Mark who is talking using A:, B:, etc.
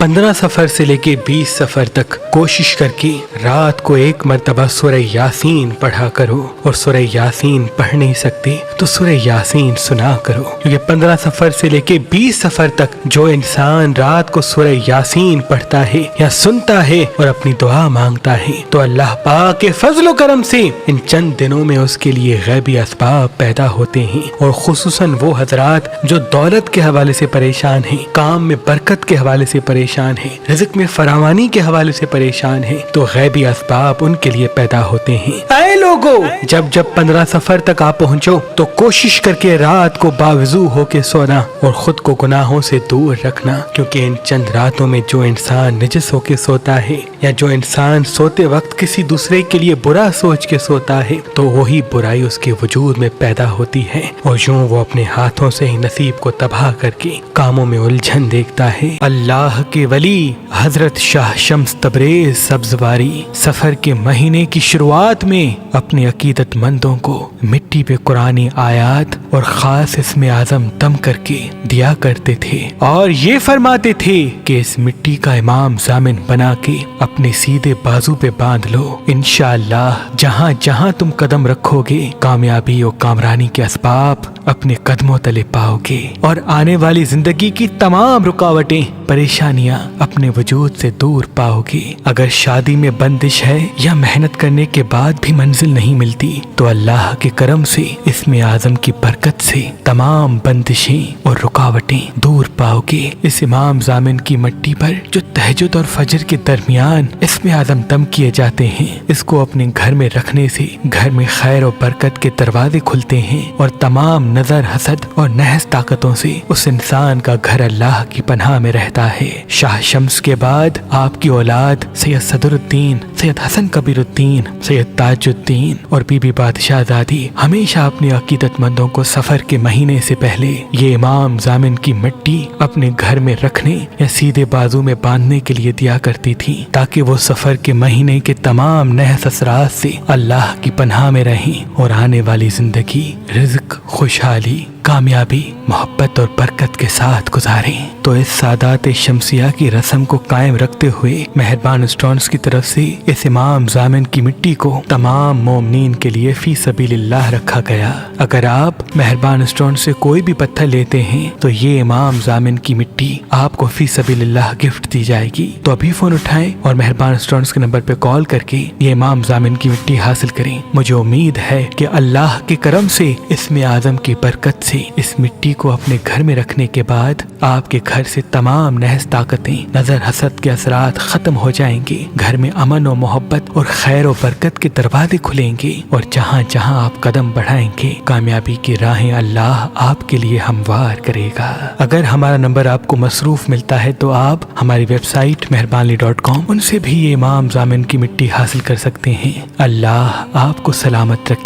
A: 15 सफ़र से लेके 20 सफ़र तक कोशिश करके रात को एक मर्तबा सूरह यासीन पढ़ा करो, और सूरह यासीन पढ़ नहीं सकते तो सूरह यासीन सुना करो, क्योंकि 15 सफ़र से लेके 20 सफ़र तक जो इंसान रात को सूरह यासीन पढ़ता है या सुनता है और अपनी दुआ मांगता है तो अल्लाह पाक के फजल करम से इन चंद दिनों में उसके लिए गैबी असबाब पैदा होते हैं। और खुसूसन वो हजरात जो दौलत के हवाले से परेशान हैं, काम में बरकत के हवाले से परेशान हैं, रिज़्क़ में फरावानी के हवाले से परेशान हैं, तो गैबी असबाब उनके लिए पैदा होते हैं। ऐ लोगों, जब 15 सफ़र तक आप पहुँचो तो कोशिश करके रात को बावजू होके सोना और खुद को गुनाहों से दूर रखना, क्योंकि इन चंद रातों में जो इंसान निजस होके सोता है या जो इंसान सोते वक्त किसी दूसरे के लिए बुरा सोच के सोता है तो वही बुराई उसके वजूद में पैदा होती है, और यूं वो अपने हाथों से ही नसीब को तबाह करके कामों में उलझन देखता है। अल्लाह के वली हजरत शाह शम्स तबरेज़ सब्ज़वारी सफर के महीने की शुरुआत में अपने अकीदतमंदों को मिट्टी पे कुरानी आयात और खास इसमें आज़म दम करके दिया करते थे, और ये फरमाते थे कि इस मिट्टी का इमाम जामिन बना के अपने सीधे बाजू पे बांध लो। इंशाअल्लाह जहाँ जहाँ तुम कदम रखोगे कामयाबी और कामरानी के असबाब अपने कदमों तले पाओगे, और आने वाली जिंदगी की तमाम रुकावटें परेशानियां अपने वजूद से दूर पाओगे। अगर शादी में बंदिश है या मेहनत करने के बाद भी मंजिल नहीं मिलती तो अल्लाह के करम से इसमें आजम की बरकत से तमाम बंदिशें और रुकावटें दूर पाओगे। इस इमाम जामिन की मिट्टी पर जो तहज्जुद और फजर के दरमियान इसमें आजम दम किए जाते हैं, इसको अपने घर में रखने से घर में खैर और बरकत के दरवाजे खुलते हैं, और तमाम नजर हसद और नहस ताकतों से उस इंसान का घर अल्लाह की पनाह में रहता है। शाह शम्स के बाद आपकी औलाद सैयद सदरुद्दीन, सैयद हसन कबीरुद्दीन, सैयद ताजुद्दीन और बीबी बादशाहजादी हमेशा अपने अकीदतमंदों को सफर के महीने से पहले ये इमाम जामिन की मिट्टी अपने घर में रखने या सीधे बाजू में बांधने के लिए दिया करती थी, ताकि वो सफर के महीने के तमाम नहस असरात से अल्लाह की पनाह में रहें और आने वाली जिंदगी रिज़्क़, खुशहाली, कामयाबी, मोहब्बत और बरकत के साथ गुजारें। तो इस सादात शमसिया की रस्म को कायम रखते हुए मेहरबान स्टोन्स की तरफ से इस इमाम जामिन की मिट्टी को तमाम मोमिनीन के लिए फी सबीलिल्लाह रखा गया। अगर आप मेहरबान स्टोन से कोई भी पत्थर लेते हैं तो ये इमाम जामिन की मिट्टी आपको फी सबीलिल्लाह गिफ्ट दी जाएगी। तो अभी फोन उठाएं और मेहरबान स्टोन्स के नंबर पे कॉल करके ये इमाम जामिन की मिट्टी हासिल करें। मुझे उम्मीद है कि अल्लाह के करम से इसमें आजम की बरकत से इस मिट्टी को अपने घर में रखने के बाद आपके घर से तमाम नहस ताकतें, नजर हसद के असरात खत्म हो जाएंगे, घर में अमन और मोहब्बत और खैर और बरकत के दरवाजे खुलेंगे, और जहाँ जहाँ आप कदम बढ़ाएंगे कामयाबी की राहें अल्लाह आपके लिए हमवार करेगा। अगर हमारा नंबर आपको मसरूफ मिलता है तो आप हमारी वेबसाइट मेहरबानली.com उनसे भी ये इमाम जामिन की मिट्टी हासिल कर सकते हैं। अल्लाह आपको सलामत रखे।